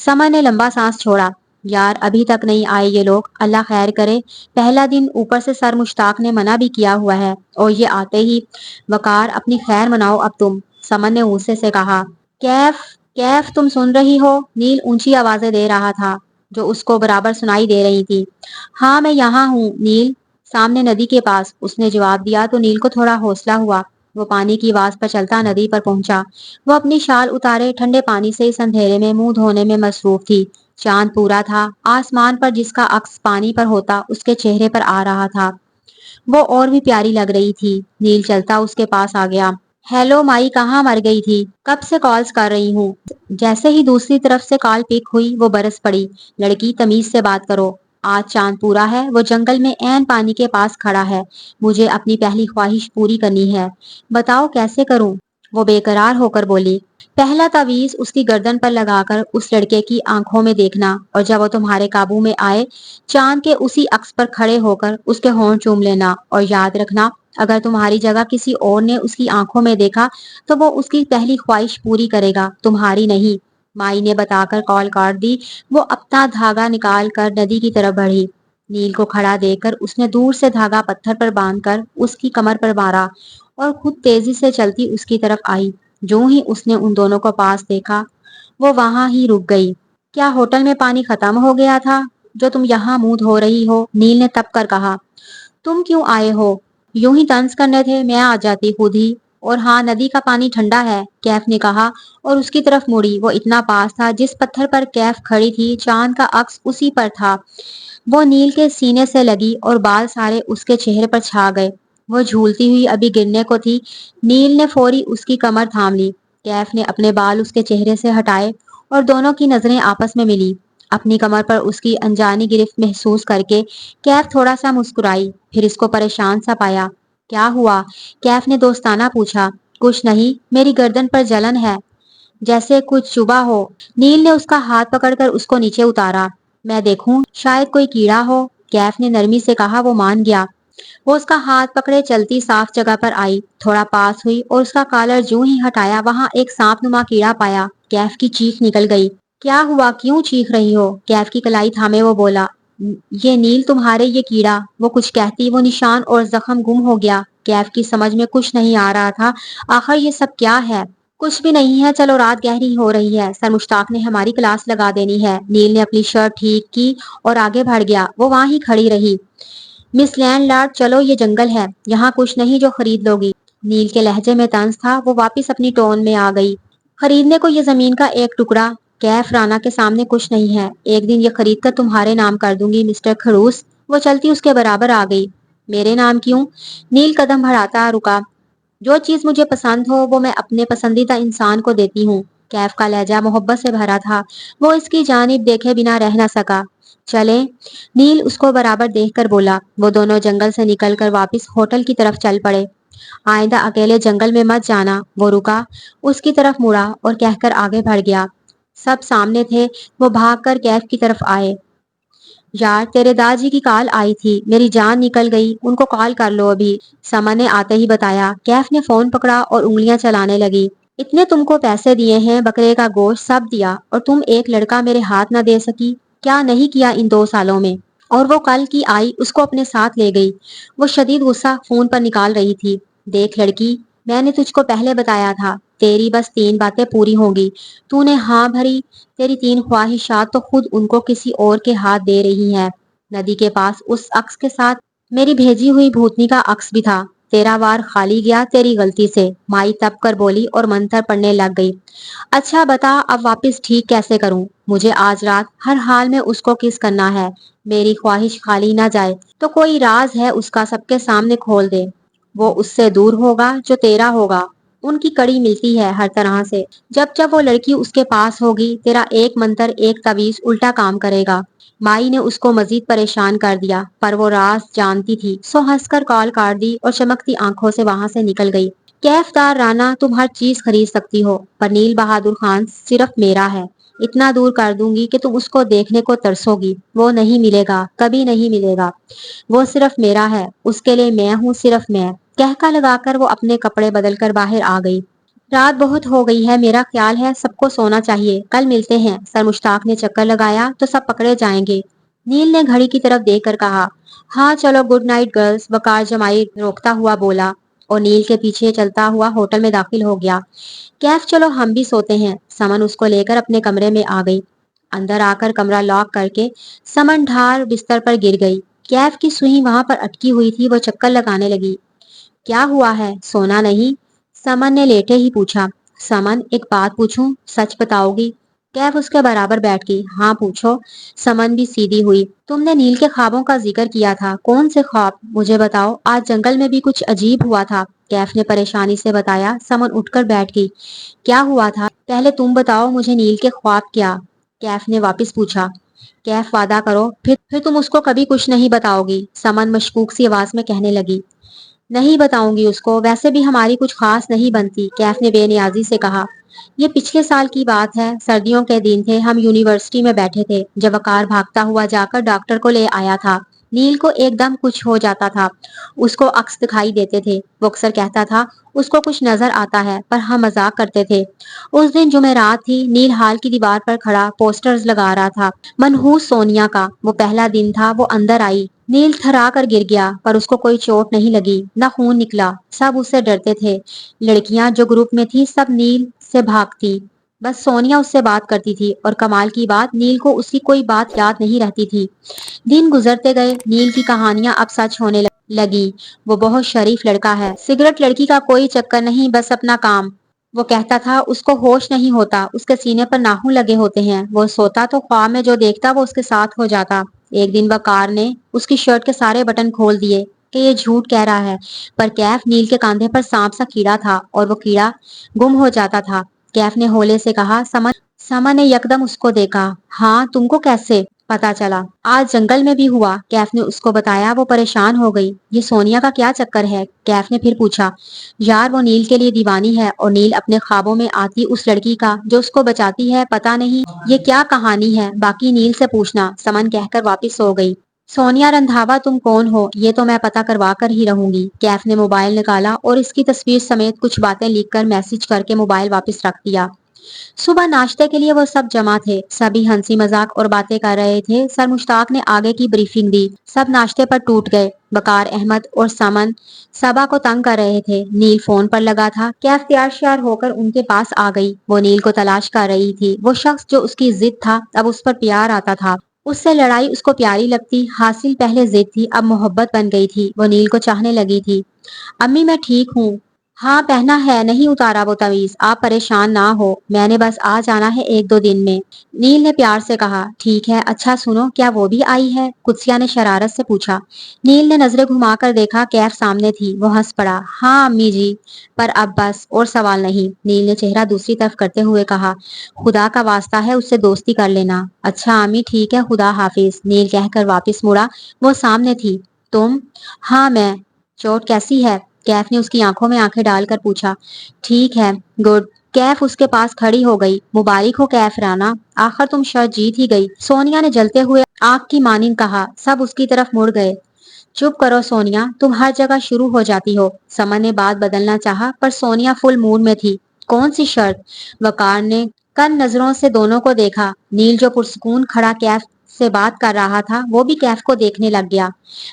समा ने लंबा सांस छोड़ा। यार अभी तक नहीं आए ये लोग, अल्लाह खैर करे। पहला दिन, ऊपर से सर मुश्ताक ने मना भी किया हुआ है और ये आते ही। वकार अपनी खैर मनाओ अब तुम, समन ने गुस्से से कहा। कैफ, कैफ तुम सुन रही हो? नील ऊंची आवाजें दे रहा था जो उसको बराबर सुनाई दे रही थी। हाँ मैं यहाँ हूँ नील, सामने नदी के पास, उसने जवाब दिया तो नील को थोड़ा हौसला हुआ। वो पानी की आवाज पर चलता नदी पर पहुंचा। वो अपनी शाल उतारे ठंडे पानी से इस अंधेरे में मुंह धोने में मसरूफ थी। चांद पूरा था, आसमान पर जिसका अक्स पानी पर होता उसके चेहरे पर आ रहा था। वो और भी प्यारी लग रही थी। नील चलता उसके पास आ गया। हेलो माई, कहाँ मर गई थी? कब से कॉल्स कर रही हूँ। जैसे ही दूसरी तरफ से कॉल पिक हुई वो बरस पड़ी। लड़की तमीज से बात करो, आज चांद पूरा है, वो जंगल में ऐन पानी के पास खड़ा है। मुझे अपनी पहली ख्वाहिश पूरी करनी है। बताओ कैसे करूं? वो बेकरार होकर बोली। पहला तावीज उसकी गर्दन पर लगाकर उस लड़के की आंखों में देखना, और जब वो तुम्हारे काबू में आए, चांद के उसी अक्स पर खड़े होकर उसके होंठ चूम लेना। और याद रखना, अगर तुम्हारी जगह किसी और ने उसकी आंखों में देखा तो वो उसकी पहली ख्वाहिश पूरी करेगा, तुम्हारी नहीं। माई ने बताकर कॉल काट दी। वो अपना धागा निकाल कर नदी की तरफ बढ़ी। नील को खड़ा देखकर उसने दूर से धागा पत्थर पर बांधकर उसकी कमर पर मारा और खुद तेजी से चलती उसकी तरफ आई। जो ही उसने उन दोनों को पास देखा, वो वहां ही रुक गई। क्या होटल में पानी खत्म हो गया था जो तुम यहाँ मुंह धो रही हो? नील ने तप कर कहा। तुम क्यों आए हो? यूं ही तंज करने थे, मैं आ जाती खुद ही। और हाँ, नदी का पानी ठंडा है, कैफ ने कहा और उसकी तरफ मुड़ी। वो इतना पास था, जिस पत्थर पर कैफ खड़ी थी चांद का अक्स उसी पर था। वो नील के सीने से लगी और बाल सारे उसके चेहरे पर छा गए। वो झूलती हुई अभी गिरने को थी। नील ने फौरी उसकी कमर थाम ली। कैफ ने अपने बाल उसके चेहरे से हटाए और दोनों की नजरें आपस में मिली। अपनी कमर पर उसकी अनजानी गिरफ्त महसूस करके कैफ थोड़ा सा मुस्कुराई, फिर इसको परेशान सा पाया। क्या हुआ? कैफ ने दोस्ताना पूछा। कुछ नहीं, मेरी गर्दन पर जलन है, जैसे कुछ चुभा हो। नील ने उसका हाथ पकड़कर उसको नीचे उतारा। मैं देखूं, शायद कोई कीड़ा हो, कैफ ने नरमी से कहा। वो मान गया। वो उसका हाथ पकड़े चलती साफ जगह पर आई, थोड़ा पास हुई और उसका कॉलर जूं ही हटाया, वहां एक सांप नुमा कीड़ा पाया। कैफ की चीख निकल गई। क्या हुआ, क्यों चीख रही हो? कैफ की कलाई थामे वो बोला। ये नील तुम्हारे ये कीड़ा। वो कुछ कहती, वो निशान और जख्म गुम हो गया। कैफ की समझ में कुछ नहीं आ रहा था। आखिर ये सब क्या है? कुछ भी नहीं है, चलो रात गहरी हो रही है, सर मुश्ताक ने हमारी क्लास लगा देनी है। नील ने अपनी शर्ट ठीक की और आगे बढ़ गया। वो वहां ही खड़ी रही। मिस लैंडलॉर्ड, चलो ये जंगल है, यहाँ कुछ नहीं जो खरीद लोगी। नील के लहजे में तंज था। वो वापस अपनी टोन में आ गई। खरीदने को ये जमीन का एक टुकड़ा, कैफ राना के सामने कुछ नहीं है। एक दिन ये खरीद कर तुम्हारे नाम कर दूंगी मिस्टर खड़ूस। वो चलती उसके बराबर आ गई। मेरे नाम क्यों? नील कदम बढ़ाता रुका। जो चीज मुझे पसंद हो वो मैं अपने पसंदीदा इंसान को देती हूँ। कैफ का लहजा मोहब्बत से भरा था। वो इसकी जानिब देखे बिना रह न सका। चले, नील उसको बराबर देखकर बोला। वो दोनों जंगल से निकलकर वापस होटल की तरफ चल पड़े। आइंदा अकेले जंगल में मत जाना। वो रुका, उसकी तरफ मुड़ा और कहकर आगे बढ़ गया। सब सामने थे। वो भागकर कैफ की तरफ आए। यार तेरे दादाजी की कॉल आई थी, मेरी जान निकल गई, उनको कॉल कर लो अभी, समा ने आते ही बताया। कैफ ने फोन पकड़ा और उंगलियां चलाने लगी। इतने तुमको पैसे दिए हैं, बकरे का गोश्त सब दिया, और तुम एक लड़का मेरे हाथ न दे सकी? क्या नहीं किया इन 2 सालों में? और वो कल की आई, उसको अपने साथ ले गई। वो शदीद गुस्सा फोन पर निकाल रही थी। देख लड़की, मैंने तुझको पहले बताया था, तेरी बस 3 बातें पूरी होंगी। तूने हाँ भरी, तेरी 3 ख्वाहिशात तो खुद उनको किसी और के हाथ दे रही है। नदी के पास उस अक्स के साथ मेरी भेजी हुई भूतनी का अक्स भी था। तेरा वार खाली गया तेरी गलती से, माई तप कर बोली और मंत्र पढ़ने लग गई। अच्छा बता, अब वापस ठीक कैसे करूं? मुझे आज रात हर हाल में उसको किस करना है। मेरी ख्वाहिश खाली ना जाए, तो कोई राज है उसका सबके सामने खोल दे। वो उससे दूर होगा जो तेरा होगा। उनकी कड़ी मिलती है हर तरह से। जब जब वो लड़की उसके पास होगी, तेरा एक मंत्र एक तवीज उल्टा काम करेगा। माई ने उसको मजीद परेशान कर दिया, पर वो राज जानती थी, सो हंसकर कॉल काट दी और चमकती आंखों से वहां से निकल गई। कैफदार राना, तुम हर चीज खरीद सकती हो, पर नील बहादुर खान सिर्फ मेरा है। इतना दूर कर दूंगी कि तुम उसको देखने को तरसोगी। वो नहीं मिलेगा, कभी नहीं मिलेगा। वो सिर्फ मेरा है, उसके लिए मैं हूँ, सिर्फ मैं। कहका लगाकर वो अपने कपड़े बदलकर बाहर आ गई। رات بہت ہو گئی ہے، میرا خیال ہے سب کو سونا چاہیے، کل ملتے ہیں۔ سر مشتاق نے چکر لگایا تو سب پکڑے جائیں گے۔ نیل نے گھڑی کی طرف دیکھ کر کہا، ہاں چلو گڈ نائٹ گرلز۔ وقار جمائی روکتا ہوا بولا اور نیل کے پیچھے چلتا ہوا ہوٹل میں داخل ہو گیا۔ کیف چلو ہم بھی سوتے ہیں۔ سمن اس کو لے کر اپنے کمرے میں آ گئی۔ اندر آ کر کمرہ لاک کر کے سمن ڈھار بستر پر گر گئی۔ کیف کی سوئی وہاں پر اٹکی ہوئی تھی، وہ چکر لگانے لگی۔ کیا ہوا ہے، سونا نہیں؟ سمن نے لیٹے ہی پوچھا۔ سمن ایک بات پوچھوں، سچ بتاؤ گی؟ کیف اس کے برابر بیٹھ گئی۔ ہاں پوچھو۔ سمن بھی سیدھی ہوئی۔ تم نے نیل کے خوابوں کا ذکر کیا تھا، کون سے خواب؟ مجھے بتاؤ، آج جنگل میں بھی کچھ عجیب ہوا تھا۔ کیف نے پریشانی سے بتایا۔ سمن اٹھ کر بیٹھ گئی۔ کیا ہوا تھا؟ پہلے تم بتاؤ مجھے، نیل کے خواب کیا؟ کیف نے واپس پوچھا۔ کیف وعدہ کرو پھر تم اس کو کبھی کچھ نہیں بتاؤ گی، سمن مشکوک سی آواز میں کہنے لگی۔ نہیں بتاؤں گی اس کو، ویسے بھی ہماری کچھ خاص نہیں بنتی، کیف نے بے نیازی سے کہا۔ یہ پچھلے سال کی بات ہے، سردیوں کے دن تھے، ہم یونیورسٹی میں بیٹھے تھے جب وقار بھاگتا ہوا جا کر ڈاکٹر کو لے آیا تھا۔ نیل کو ایک دم کچھ ہو جاتا تھا، اس کو عکس دکھائی دیتے تھے، وہ اکثر کہتا تھا اس کو کچھ نظر آتا ہے، پر ہم مذاق کرتے تھے۔ اس دن جمعرات تھی، نیل ہال کی دیوار پر کھڑا پوسٹرز لگا رہا تھا منحوس سونیا کا۔ وہ پہلا دن تھا، وہ اندر آئی۔ نیل تھرا کر گر گیا، پر اس کو کوئی چوٹ نہیں لگی، نہ خون نکلا۔ سب اس سے ڈرتے تھے۔ لڑکیاں جو گروپ میں تھی سب نیل سے بھاگتی، بس سونیا اس سے بات کرتی تھی، اور کمال کی بات نیل کو اس کی کوئی بات یاد نہیں رہتی تھی۔ دن گزرتے گئے، نیل کی کہانیاں اب سچ ہونے لگی۔ وہ بہت شریف لڑکا ہے، سگریٹ لڑکی کا کوئی چکر نہیں، بس اپنا کام۔ وہ کہتا تھا اس کو ہوش نہیں ہوتا، اس کے سینے پر ناخن لگے ہوتے ہیں، وہ سوتا تو خواب میں جو دیکھتا وہ اس کے ساتھ ہو جاتا۔ ایک دن وقار نے اس کی شرٹ کے سارے بٹن کھول دیے کہ یہ جھوٹ کہہ رہا ہے، پر کیف نیل کے کاندھے پر سانپ سا کیڑا تھا اور وہ کیڑا گم ہو جاتا تھا۔ کیف نے ہولے سے کہا۔ سمن نے یکدم اس کو دیکھا۔ ہاں تم کو کیسے پتا چلا؟ آج جنگل میں بھی ہوا، کیف نے اس کو بتایا۔ وہ پریشان ہو گئی۔ یہ سونیا کا کیا چکر ہے؟ کیف نے پھر پوچھا۔ یار وہ نیل کے لیے دیوانی ہے، اور نیل اپنے خوابوں میں آتی اس لڑکی کا جو اس کو بچاتی ہے، پتا نہیں یہ کیا کہانی ہے، باقی نیل سے پوچھنا، سمن کہہ کر واپس سو گئی۔ سونیا رندھاوا تم کون ہو؟ یہ تو میں پتا کروا کر ہی رہوں گی۔ کیف نے موبائل نکالا اور اس کی تصویر سمیت کچھ باتیں لکھ کر میسج کر کے موبائل واپس رکھ دیا۔ صبح ناشتے کے لیے وہ سب جمع تھے، سبھی ہنسی مذاق اور باتیں کر رہے تھے۔ سر مشتاق نے آگے کی بریفنگ دی، سب ناشتے پر ٹوٹ گئے۔ وقار احمد اور سمن صبا کو تنگ کر رہے تھے، نیل فون پر لگا تھا۔ کیف تیار شیار ہو کر ان کے پاس آ گئی، وہ نیل کو تلاش کر رہی تھی، وہ شخص جو اس کی ضد تھا اب اس پر پیار آتا تھا، اس سے لڑائی اس کو پیاری لگتی، حاصل پہلے ضد تھی اب محبت بن گئی تھی، وہ نیل کو چاہنے لگی تھی۔ امی میں ٹھیک ہوں، ہاں پہنا ہے، نہیں اتارا وہ تعویذ، آپ پریشان نہ ہو، میں نے بس آ جانا ہے ایک دو دن میں، نیل نے پیار سے کہا۔ ٹھیک ہے، اچھا سنو، کیا وہ بھی آئی ہے؟ قدسیہ نے شرارت سے پوچھا۔ نیل نے نظریں گھما کر دیکھا، کیف سامنے تھی، وہ ہنس پڑا۔ ہاں امی جی، پر اب بس اور سوال نہیں، نیل نے چہرہ دوسری طرف کرتے ہوئے کہا۔ خدا کا واسطہ ہے اس سے دوستی کر لینا۔ اچھا امی ٹھیک ہے، خدا حافظ، نیل کہہ کر واپس مڑا۔ وہ سامنے تھی۔ تم؟ ہاں میں۔ چوٹ کیسی ہے؟ کیف نے اس کی آنکھوں میں آنکھیں ڈال کر پوچھا۔ ٹھیک ہے، گڈ۔ کیف اس کے پاس کھڑی ہو گئی۔ مبارک ہو کیف رانا، آخر تم شرط جیت ہی گئی، سونیا نے جلتے ہوئے آنکھ کی مانند کہا۔ سب اس کی طرف مڑ گئے۔ چپ کرو سونیا، تم ہر جگہ شروع ہو جاتی ہو۔ سمن نے بات بدلنا چاہا، پر سونیا فل موڈ میں تھی۔ کون سی شرط؟ وقار نے کن نظروں سے دونوں کو دیکھا۔ نیل جو پرسکون کھڑا کیف سے بات کر رہا تھا، وہ بھی کیف کو دیکھنے لگ گیا۔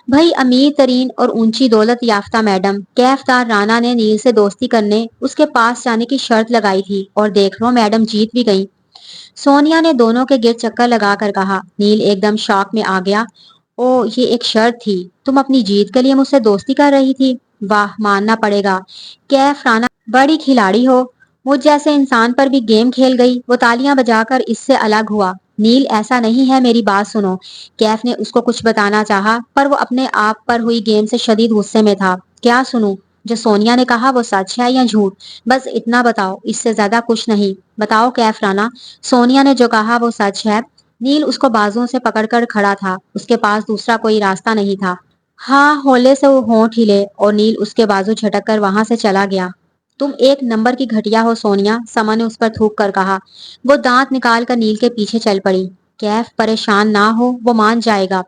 بھئی امیر ترین اور اونچی دولت یافتہ میڈم کیف دار رانا نے نیل سے دوستی کرنے اس کے پاس جانے کی شرط لگائی تھی، اور دیکھ لو میڈم جیت بھی گئی۔ سونیا نے دونوں کے گرد چکر لگا کر کہا۔ نیل ایک دم شاک میں آ گیا۔ او یہ ایک شرط تھی، تم اپنی جیت کے لیے مجھ سے دوستی کر رہی تھی؟ واہ، ماننا پڑے گا کیف رانا بڑی کھلاڑی ہو، مجھ جیسے انسان پر بھی گیم کھیل گئی۔ وہ تالیاں بجا کر اس سے الگ ہوا۔ نیل ایسا نہیں ہے، میری بات سنو۔ کیف نے اس کو کچھ بتانا چاہا، پر وہ اپنے آپ پر ہوئی گیم سے شدید غصے میں تھا۔ کیا سنوں؟ جو سونیا نے کہا وہ سچ ہے یا جھوٹ؟ بس اتنا بتاؤ، اس سے زیادہ کچھ نہیں۔ بتاؤ کیف رانا، سونیا نے جو کہا وہ سچ ہے؟ نیل اس کو بازوں سے پکڑ کر کھڑا تھا، اس کے پاس دوسرا کوئی راستہ نہیں تھا۔ ہاں، ہولے سے وہ ہونٹ ہلے اور نیل اس کے بازو جھٹک کر وہاں سے چلا گیا۔ تم ایک نمبر کی گھٹیا ہو سونیا، سما نے اس پر تھوک کر کہا۔ وہ دانت نکال کر نیل کے پیچھے چل پڑی۔ कैफ परेशान ना हो, वो मान जाएगा।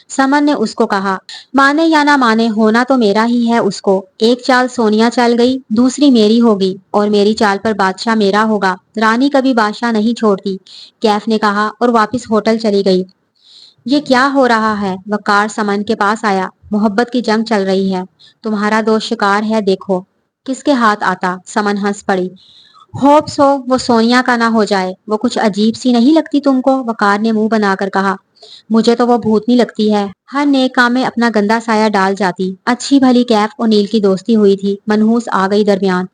समन ने उसको कहा, माने या ना माने होना तो मेरा ही है उसको। एक चाल सोनिया चल गई, दूसरी मेरी होगी और मेरी चाल पर बादशाह मेरा होगा। रानी कभी बादशाह नहीं छोड़ती, कैफ ने कहा और वापस होटल चली गई। ये क्या हो रहा है? वकार समन के पास आया। मोहब्बत की जंग चल रही है। तुम्हारा दोस्त शिकार है, देखो। किसके हाथ आता? समन हंस पड़ी। होप सो वो सोनिया का ना हो जाए। वो कुछ अजीब सी नहीं लगती तुमको? वकार ने मुंह बनाकर कहा। मुझे तो वो भूतनी लगती है। हर नेक काम में अपना गंदा साया डाल जाती। अच्छी भली कैफ और नील की दोस्ती हुई थी। मनहूस आ गई दरमियान।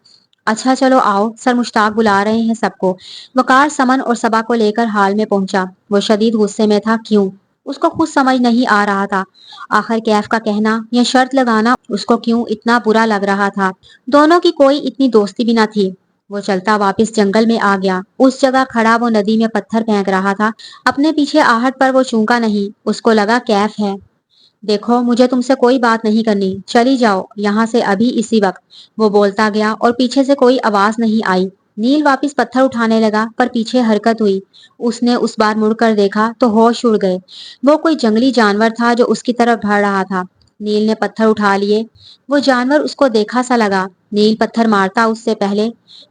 अच्छा चलो आओ, सर मुश्ताक बुला रहे हैं सबको। वकार समन और सबा को लेकर हाल में पहुंचा। वो शदीद गुस्से में था। क्यों? उसको खुद समझ नहीं आ रहा था। आखिर कैफ का कहना या शर्त लगाना उसको क्यों इतना बुरा लग रहा था। दोनों की कोई इतनी दोस्ती भी न थी। वो चलता वापस जंगल में आ गया। उस जगह खड़ा वो नदी में पत्थर फेंक रहा था। अपने पीछे आहट पर वो चूका नहीं। उसको लगा कैफ है। देखो मुझे तुमसे कोई बात नहीं करनी, चली जाओ यहाँ से अभी इसी वक्त। वो बोलता गया और पीछे से कोई आवाज नहीं आई। नील वापस पत्थर उठाने लगा पर पीछे हरकत हुई। उसने उस बार मुड़कर देखा तो होश उड़ गए। वो कोई जंगली जानवर था जो उसकी तरफ बढ़ रहा था। नील ने पत्थर उठा लिए। वो जानवर उसको देखा सा लगा। नील पत्थर मारता उससे पहले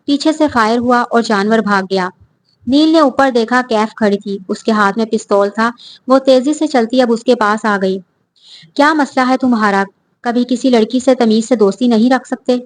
पीछे से फायर हुआ और जानवर भाग गया। नील ने ऊपर देखा, कैफ खड़ी थी, उसके हाथ में पिस्तौल था। वो तेजी से चलती अब उसके पास आ गई। क्या मसला है तुम्हारा? कभी किसी लड़की से तमीज से दोस्ती नहीं रख सकते?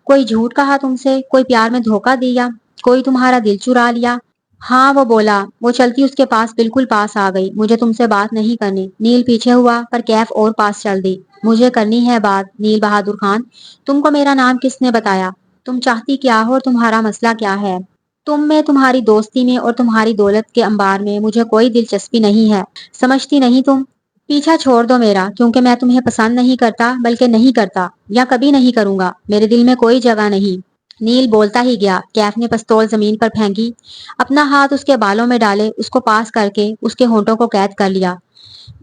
कोई झूठ कहा तुमसे? कोई प्यार में धोखा दिया? कोई तुम्हारा दिल चुरा लिया? हाँ, वो बोला। वो चलती उसके पास बिल्कुल पास आ गई। मुझे तुमसे बात नहीं करनी। नील पीछे हुआ पर कैफ और पास चल दी। मुझे करनी है बात। नील बहादुर खान, तुमको मेरा नाम किसने बताया? तुम चाहती क्या हो और तुम्हारा मसला क्या है? तुम में, तुम्हारी दोस्ती में और तुम्हारी दौलत के अंबार में मुझे कोई दिलचस्पी नहीं है। समझती नहीं तुम? पीछा छोड़ दो मेरा, क्योंकि मैं तुम्हें पसंद नहीं करता, बल्कि नहीं करता या कभी नहीं करूंगा। मेरे दिल में कोई जगह नहीं। नील बोलता ही गया। कैफ ने पिस्तौल जमीन पर फेंकी। अपना हाथ उसके बालों में डाले उसको पास करके उसके होंठों को कैद कर लिया।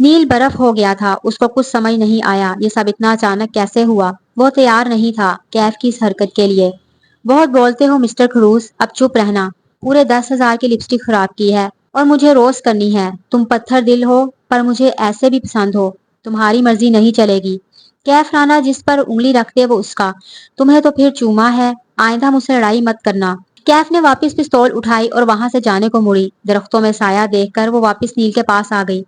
नील बर्फ हो गया था। उसको कुछ समझ नहीं आया ये सब इतना अचानक कैसे हुआ। वो तैयार नहीं था कैफ की इस हरकत के लिए। बहुत बोलते हो मिस्टर खड़ूस, अब चुप रहना। पूरे 10,000 की लिपस्टिक खराब की है और मुझे रोज करनी है। तुम पत्थर दिल हो पर मुझे ऐसे भी पसंद हो। तुम्हारी मर्जी नहीं चलेगी। कैफ राना जिस पर उंगली रखते वो उसका। तुम्हें तो फिर चूमा है। आइंदा मुझसे लड़ाई मत करना। कैफ ने वापस पिस्तौल उठाई और वहां से जाने को मुड़ी। दरख्तों में साया देखकर वो वापस नील के पास आ गई।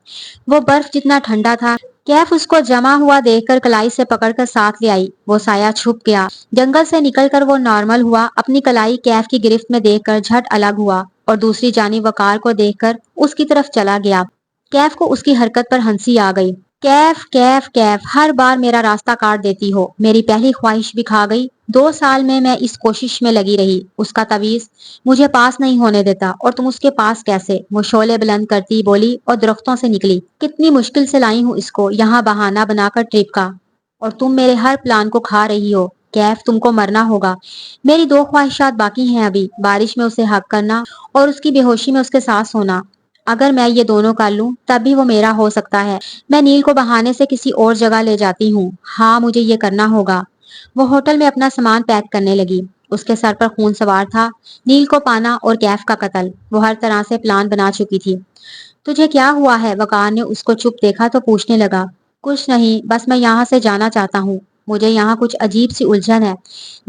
वो बर्फ जितना ठंडा था। कैफ उसको जमा हुआ देखकर कलाई से पकड़कर साथ ले आई। वो साया छुप गया। जंगल से निकलकर वो नॉर्मल हुआ। अपनी कलाई कैफ की गिरफ्त में देखकर झट अलग हुआ और दूसरी जानिब वकार को देखकर उसकी तरफ चला गया। कैफ को उसकी हरकत पर हंसी आ गई। कैफ कैफ कैफ, हर बार मेरा रास्ता काट देती हो। मेरी पहली ख्वाहिश भी खा गई। 2 साल में मैं इस कोशिश में लगी रही। उसका तवीज मुझे पास नहीं होने देता और तुम उसके पास कैसे? वो शोले बुलंद करती बोली और दरख्तों से निकली। कितनी मुश्किल से लाई हूँ इसको यहाँ बहाना बनाकर ट्रिप का, और तुम मेरे हर प्लान को खा रही हो। कैफ तुमको मरना होगा। मेरी 2 ख्वाहिशात बाकी हैं अभी। बारिश में उसे हक करना और उसकी बेहोशी में उसके साथ सोना। अगर मैं ये दोनों कर लूं तब भी वो मेरा हो सकता है। मैं नील को बहाने से किसी और जगह ले जाती हूँ। हाँ, मुझे ये करना होगा। वो होटल में अपना सामान पैक करने लगी। उसके सर पर खून सवार था। नील को पाना और कैफ का कत्ल। वो हर तरह से प्लान बना चुकी थी। तुझे क्या हुआ है? वकार ने उसको चुप देखा तो पूछने लगा। कुछ नहीं, बस मैं यहाँ से जाना चाहता हूँ। मुझे यहाँ कुछ अजीब सी उलझन है।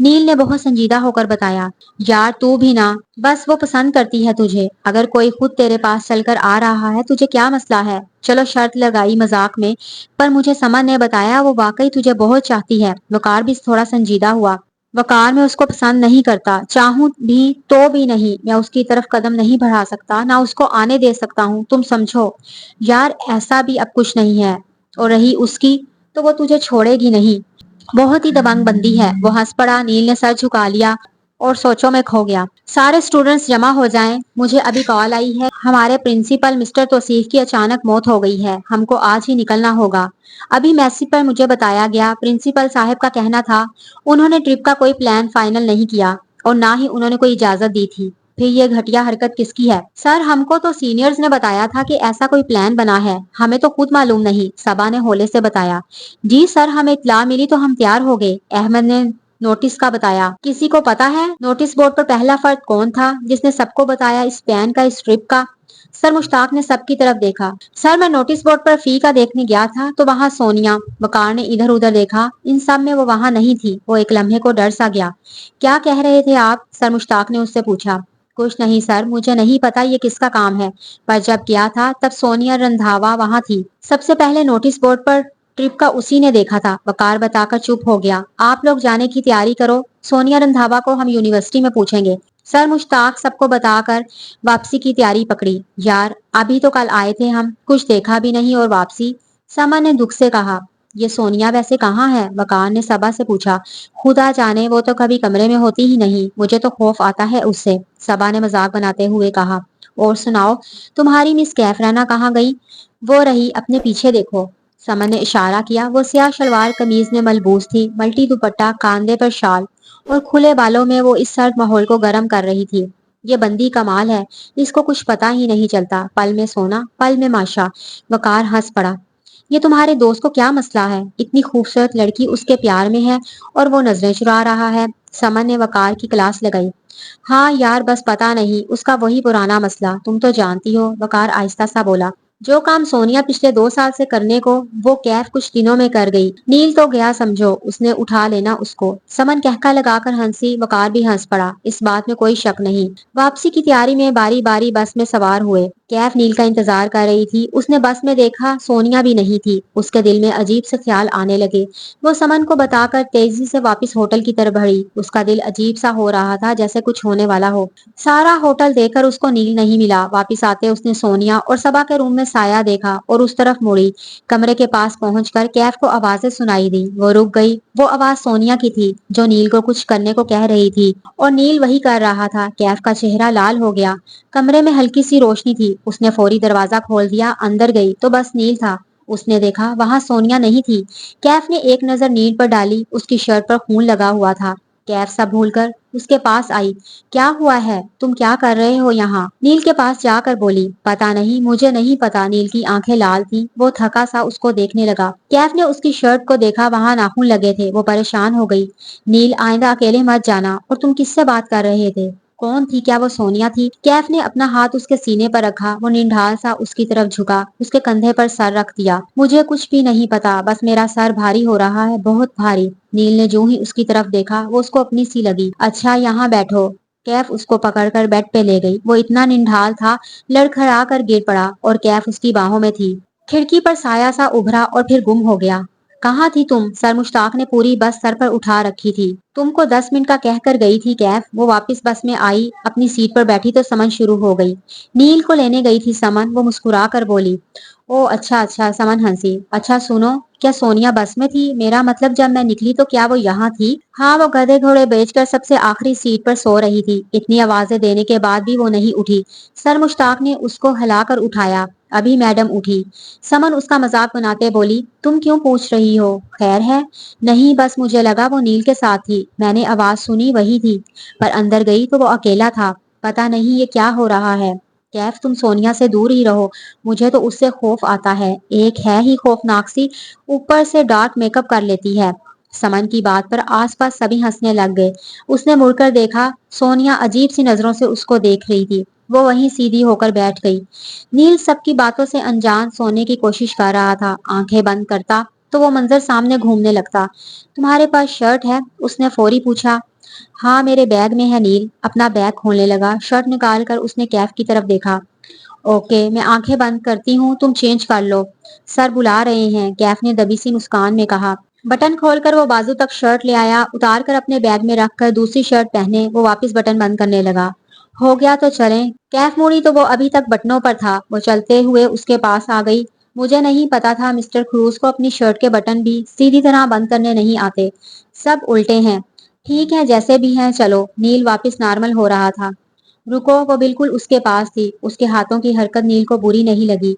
नील ने बहुत संजीदा होकर बताया। यार तू भी ना, बस वो पसंद करती है तुझे। अगर कोई खुद तेरे पास चलकर आ रहा है तुझे क्या मसला है? चलो शर्त लगाई मजाक में, पर मुझे समन ने बताया वो वाकई तुझे बहुत चाहती है। वकार भी थोड़ा संजीदा हुआ। वकार मैं उसको पसंद नहीं करता, चाहूं भी तो भी नहीं। मैं उसकी तरफ कदम नहीं बढ़ा सकता, ना उसको आने दे सकता हूँ, तुम समझो। यार ऐसा भी अब कुछ नहीं है। और रही उसकी, तो वो तुझे छोड़ेगी नहीं। बहुत ही दबंग बंदी है। वो हंस पड़ा। नील ने सर झुका लिया और सोचों में खो गया। सारे स्टूडेंट्स जमा हो जाएं, मुझे अभी कॉल आई है। हमारे प्रिंसिपल मिस्टर तौसीफ की अचानक मौत हो गई है। हमको आज ही निकलना होगा। अभी मैसेज पर मुझे बताया गया, प्रिंसिपल साहब का कहना था उन्होंने ट्रिप का कोई प्लान फाइनल नहीं किया और ना ही उन्होंने कोई इजाजत दी थी। फिर ये घटिया हरकत किसकी है? सर हमको तो सीनियर्स ने बताया था कि ऐसा कोई प्लान बना है। हमें तो खुद मालूम नहीं, सबा ने होले से बताया। जी सर, हमें इत्तला मिली तो हम तैयार हो गए। अहमद ने नोटिस का बताया। किसी को पता है नोटिस बोर्ड पर पहला फर्द कौन था जिसने सबको बताया इस प्लान का, इस ट्रिप का? सर मुश्ताक ने सबकी तरफ देखा। सर मैं नोटिस बोर्ड पर फी का देखने गया था तो वहां सोनिया। वकार ने इधर उधर देखा, इन सब में वो वहां नहीं थी। वो एक लम्हे को डर सा गया। क्या कह रहे थे आप? सर मुश्ताक ने उससे पूछा। कुछ नहीं सर, मुझे नहीं पता ये किसका काम है, पर जब किया था तब सोनिया रंधावा वहां थी। सबसे पहले नोटिस बोर्ड पर ट्रिप का उसी ने देखा था। वकार बताकर चुप हो गया। आप लोग जाने की तैयारी करो, सोनिया रंधावा को हम यूनिवर्सिटी में पूछेंगे। सर मुश्ताक सबको बताकर वापसी की तैयारी पकड़ी। यार अभी तो कल आए थे हम, कुछ देखा भी नहीं और वापसी। समन ने दुख से कहा। ये सोनिया वैसे कहाँ है? वकार ने सबा से पूछा। खुदा जाने, वो तो कभी कमरे में होती ही नहीं, मुझे तो खौफ आता है उससे, सबा ने मजाक बनाते हुए कहा। और सुनाओ, तुम्हारी मिस कैफराना कहाँ गई? वो रही, अपने पीछे देखो। समन ने इशारा किया। वो स्याह शलवार कमीज में मलबूस थी, मल्टी दुपट्टा, कांधे पर शाल और खुले बालों में वो इस सर्द माहौल को गर्म कर रही थी। ये बंदी कमाल है, इसको कुछ पता ही नहीं चलता, पल में सोना पल में माशा। वकार हंस पड़ा। ये तुम्हारे दोस्त को क्या मसला है? इतनी खूबसूरत लड़की उसके प्यार में है और वो नजरें चुरा रहा है। समन ने वकार की क्लास लगाई। हाँ यार, बस पता नहीं, उसका वही पुराना मसला, तुम तो जानती हो। वकार आहिस्ता सा बोला। जो काम सोनिया पिछले 2 साल से करने को वो कैफ कुछ दिनों में कर गई। नील तो गया समझो, उसने उठा लेना उसको। समन कहका लगाकर हंसी। वकार भी हंस पड़ा, इस बात में कोई शक नहीं। वापसी की तैयारी में बारी बारी बस में सवार हुए। कैफ नील का इंतजार कर रही थी। उसने बस में देखा सोनिया भी नहीं थी। उसके दिल में अजीब से ख्याल आने लगे। वो समन को बताकर तेजी से वापस होटल की तरफ बढ़ी। उसका दिल अजीब सा हो रहा था, जैसे कुछ होने वाला हो। सारा होटल देखकर उसको नील नहीं मिला। वापस आते उसने सोनिया और सबा के रूम में साया देखा और उस तरफ मुड़ी। कमरे के पास पहुंचकर कैफ को आवाजें सुनाई दी। वो रुक गई। वो आवाज सोनिया की थी, जो नील को कुछ करने को कह रही थी और नील वही कर रहा था। कैफ का चेहरा लाल हो गया। कमरे में हल्की सी रोशनी थी। उसने फौरी दरवाजा खोल दिया। अंदर गई तो बस नील था। उसने देखा वहां सोनिया नहीं थी। कैफ ने एक नजर नील पर डाली। उसकी शर्ट पर खून लगा हुआ था। कैफ सब भूलकर उसके पास आई। क्या हुआ है? तुम क्या कर रहे हो यहाँ? नील के पास जाकर बोली। पता नहीं, मुझे नहीं पता। नील की आंखें लाल थी। वो थका सा उसको देखने लगा। कैफ ने उसकी शर्ट को देखा, वहां नाखून लगे थे। वो परेशान हो गई। नील आइंदा अकेले मत जाना। और तुम किससे बात कर रहे थे? कौन थी? क्या वो सोनिया थी? कैफ ने अपना हाथ उसके सीने पर रखा। वो निढाल सा उसकी तरफ झुका, उसके कंधे पर सर रख दिया। मुझे कुछ भी नहीं पता, बस मेरा सर भारी हो रहा है, बहुत भारी। नील ने जो ही उसकी तरफ देखा वो उसको अपनी सी लगी। अच्छा यहाँ बैठो। कैफ उसको पकड़कर बेड पे ले गई। वो इतना निढाल था, लड़खड़ा कर गिर पड़ा और कैफ उसकी बाहों में थी। खिड़की पर साया सा उभरा और फिर गुम हो गया। कहाँ थी तुम? सर मुश्ताक ने पूरी बस सर पर उठा रखी थी। तुमको 10 मिनट का कहकर गई थी कैफ। वो वापस बस में आई, अपनी सीट पर बैठी तो समन शुरू हो गई। नील को लेने गई थी समन। वो मुस्कुरा कर बोली। ओ अच्छा अच्छा। समन हंसी। अच्छा सुनो, क्या सोनिया बस में थी? मेरा मतलब जब मैं निकली तो क्या वो यहाँ थी? हाँ, वो गधे घोड़े बेचकर सबसे आखिरी सीट पर सो रही थी। इतनी आवाजें देने के बाद भी वो नहीं उठी। सर मुश्ताक ने उसको हिलाकर उठाया। अभी मैडम उठी। समन उसका मजाक बनाते बोली। तुम क्यों पूछ रही हो? खैर है? नहीं, बस मुझे लगा वो नील के साथ थी। मैंने आवाज सुनी, वही थी। पर अंदर गई तो वो अकेला था। पता नहीं ये क्या हो रहा है। कैफ तुम सोनिया से दूर ही रहो, मुझे तो उससे खौफ आता है। एक है ही खौफनाक सी, ऊपर से डार्क मेकअप कर लेती है। समन की बात पर आसपास सभी हंसने लग गए। उसने मुड़कर देखा। सोनिया अजीब सी नजरों से उसको देख रही थी। वो वहीं सीधी होकर बैठ गई। नील सबकी बातों से अनजान सोने की कोशिश कर रहा था। आंखें बंद करता तो वो मंजर सामने घूमने लगता। तुम्हारे पास शर्ट है? उसने फौरी पूछा। हाँ, मेरे बैग में है। नील अपना बैग खोलने लगा। शर्ट निकाल कर उसने कैफ की तरफ देखा। ओके, मैं आंखें बंद करती हूँ, तुम चेंज कर लो। सर बुला रहे हैं, कैफ ने दबी सी मुस्कान में कहा। बटन खोलकर वो बाजू तक शर्ट ले आया। उतार कर अपने बैग में रखकर दूसरी शर्ट पहने वो वापस बटन बंद करने लगा। हो गया तो चलें। कैफ मुड़ी तो वो अभी तक बटनों पर था। वो चलते हुए उसके पास आ गई। मुझे नहीं पता था मिस्टर क्रूज को अपनी शर्ट के बटन भी सीधी तरह बंद करने नहीं आते, सब उल्टे हैं। ठीक है, जैसे भी हैं, चलो। नील वापस नॉर्मल हो रहा था। रुको, वो बिल्कुल उसके पास थी। उसके हाथों की हरकत नील को बुरी नहीं लगी।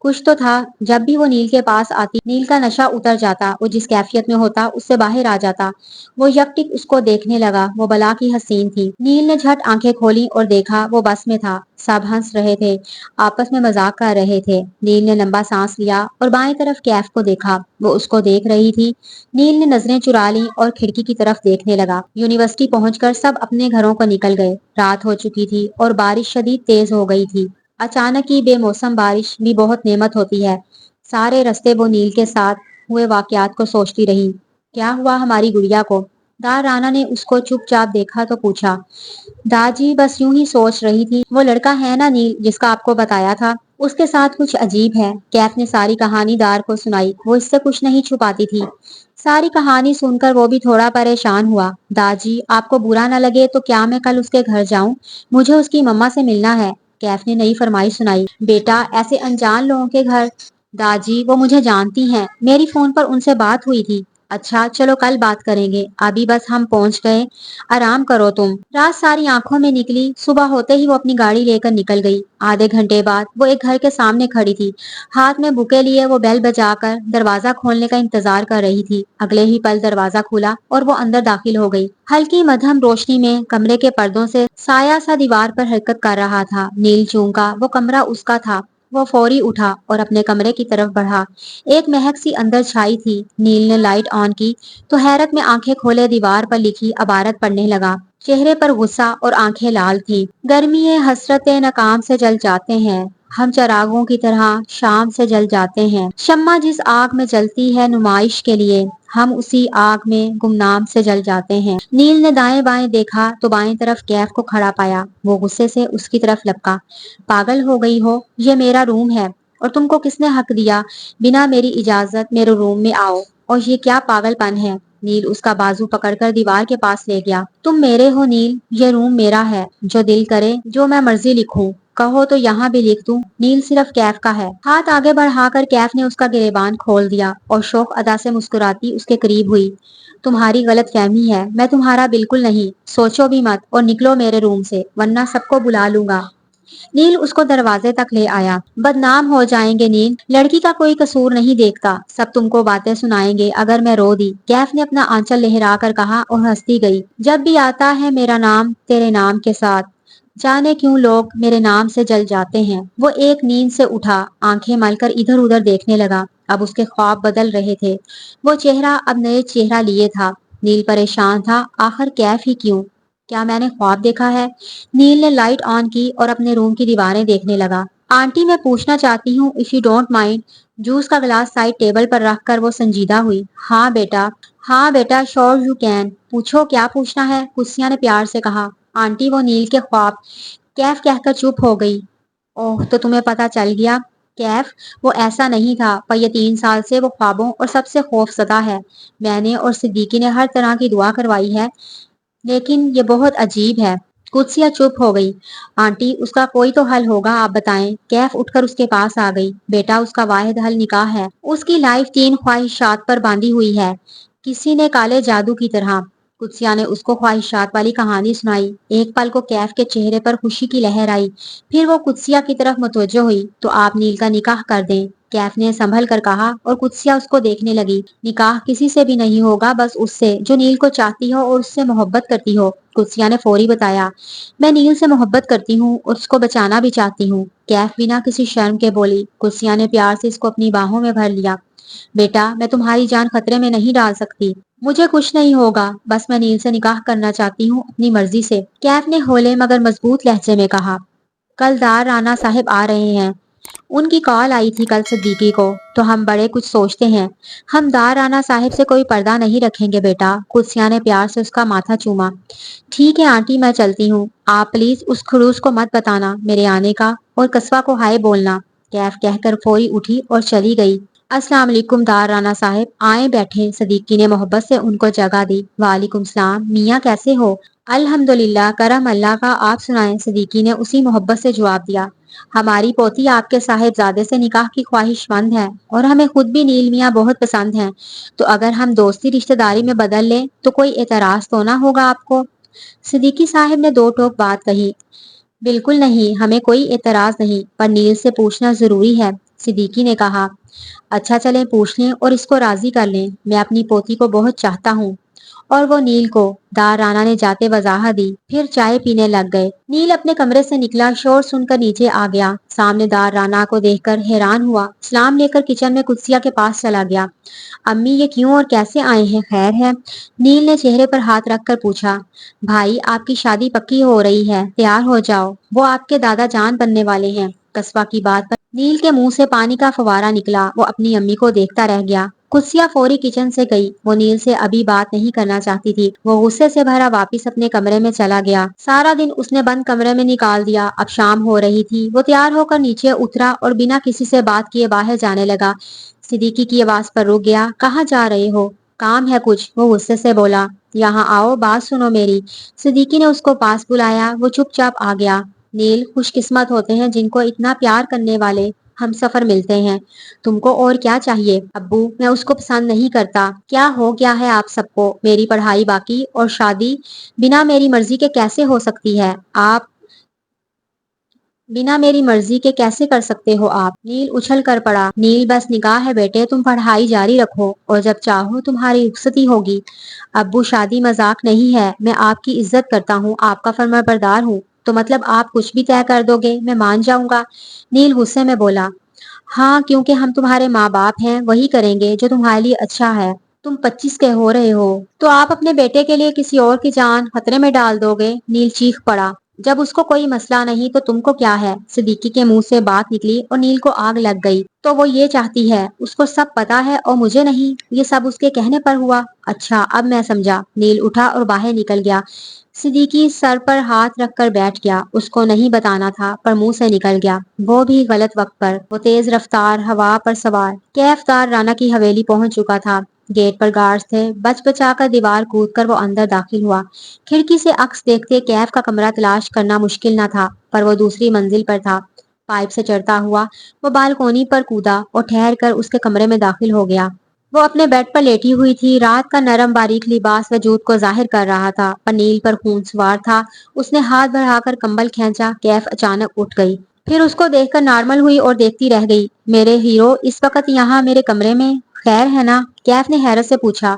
कुछ तो था। जब भी वो नील के पास आती नील का नशा उतर जाता। वो जिस कैफियत में होता उससे बाहर आ जाता। वो यकटिक उसको देखने लगा। वो बला की हसीन थी। नील ने झट आंखें खोली और देखा वो बस में था। सब हंस रहे थे, आपस में मजाक कर रहे थे। नील ने लंबा सांस लिया और बाएं तरफ कैफ को देखा। वो उसको देख रही थी। नील ने नजरें चुरा ली और खिड़की की तरफ देखने लगा। यूनिवर्सिटी पहुंचकर सब अपने घरों को निकल गए। रात हो चुकी थी और बारिश शदीद तेज हो गई थी। अचानक की बेमौसम बारिश भी बहुत नेमत होती है। सारे रास्ते वो नील के साथ हुए वाकयात को सोचती रही। क्या हुआ हमारी गुड़िया को? दार राना ने उसको चुपचाप देखा तो पूछा। दादी बस यूं ही सोच रही थी, वो लड़का है ना नील जिसका आपको बताया था, उसके साथ कुछ अजीब है। कैफ ने सारी कहानी दार को सुनाई। वो इससे कुछ नहीं छुपाती थी। सारी कहानी सुनकर वो भी थोड़ा परेशान हुआ। दादी आपको बुरा न लगे तो क्या मैं कल उसके घर जाऊं? मुझे उसकी मम्मा से मिलना है। कैफ ने नई फरमाइश सुनाई। बेटा ऐसे अनजान लोगों के घर? दादी वो मुझे जानती हैं, मेरी फोन पर उनसे बात हुई थी। अच्छा चलो कल बात करेंगे, अभी बस हम पहुंच गए, आराम करो तुम। रात सारी आंखों में निकली। सुबह होते ही वो अपनी गाड़ी लेकर निकल गई। आधे घंटे बाद वो एक घर के सामने खड़ी थी। हाथ में बुके लिए वो बेल बजाकर दरवाजा खोलने का इंतजार कर रही थी। अगले ही पल दरवाजा खुला और वो अंदर दाखिल हो गई। हल्की मध्यम रोशनी में कमरे के पर्दों से साया सा दीवार पर हरकत कर रहा था। नील चूंका वो कमरा उसका था। वो फौरी उठा और अपने कमरे की तरफ बढ़ा। एक महक सी अंदर छाई थी। नील ने लाइट ऑन की तो हैरत में आंखें खोले दीवार पर लिखी अबारत पढ़ने लगा। चेहरे पर गुस्सा और आंखें लाल थी। गर्मी हसरतें नाकाम से जल जाते हैं, हम चरागों की तरह शाम से जल जाते हैं। शम्मा जिस आग में जलती है नुमाइश के लिए, हम उसी आग में गुमनाम से जल जाते हैं। नील ने दाएं बाएं देखा तो बाएं तरफ कैफ को खड़ा पाया। वो गुस्से से उसकी तरफ लपका। पागल हो गई हो? ये मेरा रूम है और तुमको किसने हक दिया बिना मेरी इजाजत मेरे रूम में आओ? और ये क्या पागलपन है? नील उसका बाजू पकड़कर दीवार के पास ले गया। तुम मेरे हो नील, ये रूम मेरा है। जो दिल करे जो मैं मर्जी लिखूं, कहो तो यहाँ भी लिख दूं। नील सिर्फ कैफ का है। हाथ आगे बढ़ाकर कैफ ने उसका गिरेबान खोल दिया और शौक अदा से मुस्कुराती उसके करीब हुई। तुम्हारी गलत फहमी है, मैं तुम्हारा बिल्कुल नहीं। सोचो भी मत और निकलो मेरे रूम से, वरना सबको बुला लूंगा। नील उसको दरवाजे तक ले आया। बदनाम हो जाएंगे नील, लड़की का कोई कसूर नहीं देखता, सब तुमको बातें सुनाएंगे अगर मैं रो दी। कैफ ने अपना आंचल लहरा कर कहा और हंसती गई। जब भी आता है मेरा नाम तेरे नाम के साथ, जाने क्यों लोग मेरे नाम से जल जाते हैं। वो एक नींद से उठा, आंखें मलकर इधर उधर देखने लगा। अब उसके ख्वाब बदल रहे थे। वो चेहरा अब नए चेहरा लिए था। नील परेशान था, आखिर कैफ ही क्यों? क्या मैंने ख्वाब देखा है? नील ने लाइट ऑन की और अपने रूम की दीवारें देखने लगा। आंटी मैं पूछना चाहती हूँ, if you don't mind. Juice का गिलास साइड टेबल पर रखकर वो संजीदा हुई। हाँ बेटा, हाँ बेटा, श्योर यू कैन। पूछो क्या पूछना है, कुसिया ने प्यार से कहा। आंटी वो नील के ख्वाब। कैफ कहकर चुप हो गई। ओह तो तुम्हें पता चल गया। कैफ वो ऐसा नहीं था, पर ये 3 साल से वो ख्वाबों और सबसे खौफजदा है। मैंने और सिद्दीकी ने हर तरह की दुआ करवाई है, लेकिन ये बहुत अजीब है। कुत्सिया चुप हो गई। आंटी उसका कोई तो हल होगा, आप बताएं। कैफ उठकर उसके पास आ गई। बेटा उसका वाहिद हल निकाह है। उसकी लाइफ 3 ख्वाहिशात पर बांधी हुई है, किसी ने काले जादू की तरह। कुत्सिया ने उसको ख्वाहिशात वाली कहानी सुनाई। एक पल को कैफ के चेहरे पर खुशी की लहर आई। फिर वो कुत्सिया की तरफ मुतवज्जो हुई। तो आप नील का निकाह कर दें, कैफ ने संभल कर कहा और कुत्सिया उसको देखने लगी। निकाह किसी से भी नहीं होगा, बस उससे जो नील को चाहती हो और उससे मोहब्बत करती हो। कुत्सिया ने फौरी बताया। मैं नील से मोहब्बत करती हूँ और उसको बचाना भी चाहती हूँ। कैफ बिना किसी शर्म के बोली। कुत्सिया ने प्यार से इसको अपनी बाहों में भर लिया। बेटा मैं तुम्हारी जान खतरे में नहीं डाल सकती। मुझे कुछ नहीं होगा, बस मैं नील से निकाह करना चाहती हूँ अपनी मर्जी से, कैफ ने होले मगर मजबूत लहजे में कहा। कल दार राना साहिब आ रहे हैं। उनकी कॉल आई थी कल सिद्दीकी को, तो हम बड़े कुछ सोचते हैं। हम दार राना साहिब से कोई पर्दा नहीं रखेंगे बेटा। कुत्सिया ने प्यार से उसका माथा चूमा। ठीक है आंटी मैं चलती हूँ, आप प्लीज उस खड़ूस को मत बताना मेरे आने का और कस्बा को हाय बोलना। कैफ कहकर फौरी उठी और चली गई। अस्सलाम वालेकुम दार राना साहिब, आए बैठे। सदीकी ने मोहब्बत से उनको जगह दी। वालेकुम सलाम मियाँ, कैसे हो? अल्हम्दुलिल्लाह, करम अल्लाह का, आप सुनाएं। सदीकी ने उसी मोहब्बत से जवाब दिया। हमारी पोती आपके साहिबजादे से निकाह की ख्वाहिशमंद है और हमें खुद भी नील मियाँ बहुत पसंद हैं। तो अगर हम दोस्ती रिश्तेदारी में बदल लें तो कोई एतराज तो ना होगा आपको? सिद्दीकी साहिब ने दो टोक बात कही। बिल्कुल नहीं, हमें कोई एतराज नहीं, पर नील से पूछना जरूरी है। सिद्दीकी ने कहा। अच्छा चलें पूछ लें और इसको राजी कर लें, मैं अपनी पोती को बहुत चाहता हूँ। और वो नील को, दार राना ने जाते वजाहत दी। फिर चाय पीने लग गए। नील अपने कमरे से निकला, शोर सुनकर नीचे आ गया। सामने दार राना को देखकर हैरान हुआ। सलाम लेकर किचन में कुत्सिया के पास चला गया। अम्मी ये क्यों और कैसे आए हैं, खैर है? नील ने चेहरे पर हाथ रखकर पूछा। भाई आपकी शादी पक्की हो रही है, तैयार हो जाओ, वो आपके दादा जान बनने वाले हैं। قصبہ کی بات پر نیل کے منہ سے پانی کا فوارہ نکلا۔ وہ اپنی امی کو دیکھتا رہ گیا۔ قدسیہ فوری کچن سے گئی۔ وہ نیل سے ابھی بات نہیں کرنا چاہتی تھی۔ وہ غصے سے بھرا واپس اپنے کمرے میں چلا گیا۔ سارا دن اس نے بند کمرے میں نکال دیا۔ اب شام ہو رہی تھی۔ وہ تیار ہو کر نیچے اترا اور بنا کسی سے بات کیے باہر جانے لگا۔ صدیقی کی آواز پر رک گیا۔ کہاں جا رہے ہو؟ کام ہے کچھ، وہ غصے سے بولا۔ یہاں آؤ، بات سنو میری۔ صدیقی نے اس کو پاس بلایا۔ وہ چپ چاپ آ گیا۔ نیل، خوش قسمت ہوتے ہیں جن کو اتنا پیار کرنے والے ہم سفر ملتے ہیں۔ تم کو اور کیا چاہیے؟ ابو، میں اس کو پسند نہیں کرتا۔ کیا ہو گیا ہے آپ سب کو؟ میری پڑھائی باقی اور شادی بنا میری مرضی کے کیسے ہو سکتی ہے؟ آپ بنا میری مرضی کے کیسے کر سکتے ہو آپ؟ نیل اچھل کر پڑا۔ نیل، بس نکاح ہے بیٹے، تم پڑھائی جاری رکھو اور جب چاہو تمہاری رخصتی ہوگی۔ ابو، شادی مذاق نہیں ہے، میں آپ کی عزت کرتا ہوں، آپ کا فرما بردار ہوں، تو مطلب آپ کچھ بھی طے کر دو گے، میں مان جاؤں گا؟ نیل غصے میں بولا۔ ہاں، کیونکہ ہم تمہارے ماں باپ ہیں، وہی کریں گے جو تمہارے لیے اچھا ہے۔ تم 25 کے ہو رہے ہو تو آپ اپنے بیٹے کے لیے کسی اور کی جان خطرے میں ڈال دو گے؟ نیل چیخ پڑا۔ جب اس کو کوئی مسئلہ نہیں تو تم کو کیا ہے؟ صدیقی کے منہ سے بات نکلی اور نیل کو آگ لگ گئی۔ تو وہ یہ چاہتی ہے، اس کو سب پتا ہے اور مجھے نہیں؟ یہ سب اس کے کہنے پر ہوا؟ اچھا، اب میں سمجھا۔ نیل اٹھا اور باہر نکل گیا۔ صدیقی سر پر ہاتھ رکھ کر بیٹھ گیا۔ اس کو نہیں بتانا تھا پر منہ سے نکل گیا، وہ بھی غلط وقت پر۔ وہ تیز رفتار ہوا پر سوار کیف دار رانا کی حویلی پہنچ چکا تھا۔ گیٹ پر گارڈز تھے۔ بچ بچا کر دیوار کود کر وہ اندر داخل ہوا۔ کھڑکی سے عکس دیکھتے کیف کا کمرہ تلاش کرنا مشکل نہ تھا، پر وہ دوسری منزل پر تھا۔ پائپ سے چڑھتا ہوا وہ بالکونی پر کودا اور ٹھہر کر اس کے کمرے میں داخل ہو گیا۔ وہ اپنے بیڈ پر لیٹی ہوئی تھی۔ رات کا نرم باریک لباس وجود کو ظاہر کر رہا تھا، پر نیل پر خون سوار تھا۔ اس نے ہاتھ بڑھا کر کمبل کھینچا۔ کیف اچانک اٹھ گئی، پھر اس کو دیکھ کر نارمل ہوئی اور دیکھتی رہ گئی۔ میرے ہیرو اس وقت یہاں میرے کمرے میں؟ خیر ہے نا؟ کیف نے حیرت سے پوچھا۔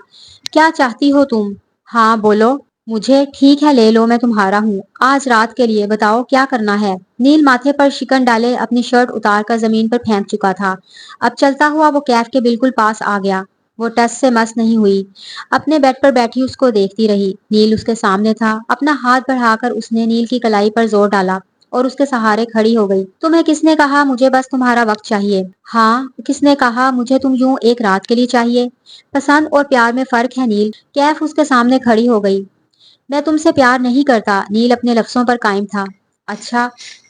کیا چاہتی ہو تم؟ ہاں بولو۔ مجھے ٹھیک ہے، لے لو، میں تمہارا ہوں آج رات کے لیے، بتاؤ کیا کرنا ہے؟ نیل ماتھے پر شکن ڈالے اپنی شرٹ اتار کر زمین پر پھینک چکا تھا۔ اب چلتا ہوا وہ کیف کے بالکل پاس آ گیا۔ وہ ٹس سے مس نہیں ہوئی، اپنے بیڈ پر بیٹھی اس کو دیکھتی رہی۔ نیل اس کے سامنے تھا۔ اپنا ہاتھ بڑھا کر اس نے نیل کی کلائی پر زور ڈالا اور اس کے سہارے کھڑی ہو گئی۔ تمہیں کس نے کہا مجھے بس تمہارا وقت چاہیے؟ ہاں، کس نے کہا مجھے تم یوں ایک رات کے لیے چاہیے؟ پسند اور پیار میں فرق ہے نیل۔ کیف اس کے سامنے کھڑی ہو گئی۔ میں تم سے پیار نہیں کرتا۔ نیل اپنے لفظوں پر قائم تھا۔ اچھا،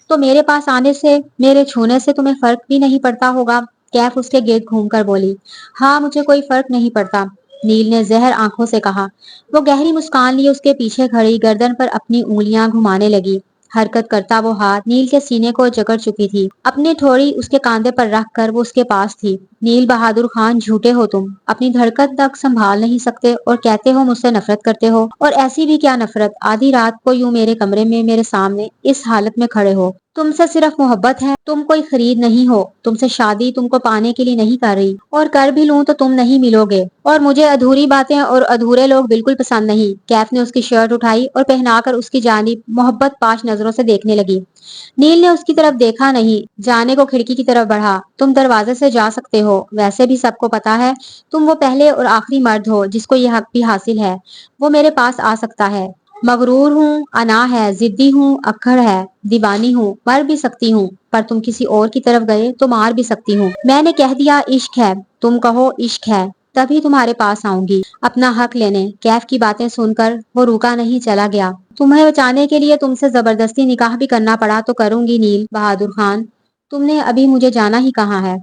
تو میرے پاس آنے سے، میرے چھونے سے تمہیں فرق بھی نہیں پڑتا ہوگا؟ کیف اس کے گرد گھوم کر بولی۔ ہاں، مجھے کوئی فرق نہیں پڑتا، نیل نے زہر آنکھوں سے کہا۔ وہ گہری مسکان لیے اس کے پیچھے کھڑی گردن پر اپنی انگلیاں گھمانے لگی۔ حرکت کرتا وہ ہاتھ نیل کے سینے کو جکڑ چکی تھی۔ اپنی تھوڑی اس کے کاندھے پر رکھ کر وہ اس کے پاس تھی۔ نیل بہادر خان، جھوٹے ہو تم، اپنی دھڑکن تک سنبھال نہیں سکتے اور کہتے ہو مجھ سے نفرت کرتے ہو، اور ایسی بھی کیا نفرت، آدھی رات کو یوں میرے کمرے میں میرے سامنے اس حالت میں کھڑے ہو۔ تم سے صرف محبت ہے، تم کوئی خرید نہیں ہو، تم سے شادی تم کو پانے کے لیے نہیں کر رہی، اور کر بھی لوں تو تم نہیں ملو گے، اور مجھے ادھوری باتیں اور ادھورے لوگ بالکل پسند نہیں۔ کیف نے اس کی شرٹ اٹھائی اور پہنا کر اس کی جانب محبت پاش نظروں سے دیکھنے لگی۔ نیل نے اس کی طرف دیکھا نہیں، جانے کو کھڑکی کی طرف بڑھا۔ تم دروازے سے جا سکتے ہو، ویسے بھی سب کو پتا ہے تم وہ پہلے اور آخری مرد ہو جس کو یہ حق بھی حاصل ہے، وہ میرے پاس آ سکتا ہے۔ مغرور ہوں، انا ہے، ضدی ہوں، اکڑ ہے، دیوانی ہوں، مر بھی سکتی ہوں، پر تم کسی اور کی طرف گئے تو مار بھی سکتی ہوں۔ میں نے کہہ دیا عشق ہے، تم کہو عشق ہے، تبھی تمہارے پاس آؤں گی اپنا حق لینے۔ کیف کی باتیں سن کر وہ روکا نہیں، چلا گیا۔ تمہیں بچانے کے لیے تم سے زبردستی نکاح بھی کرنا پڑا تو کروں گی نیل بہادر خان، تم نے ابھی مجھے جانا ہی کہا ہے۔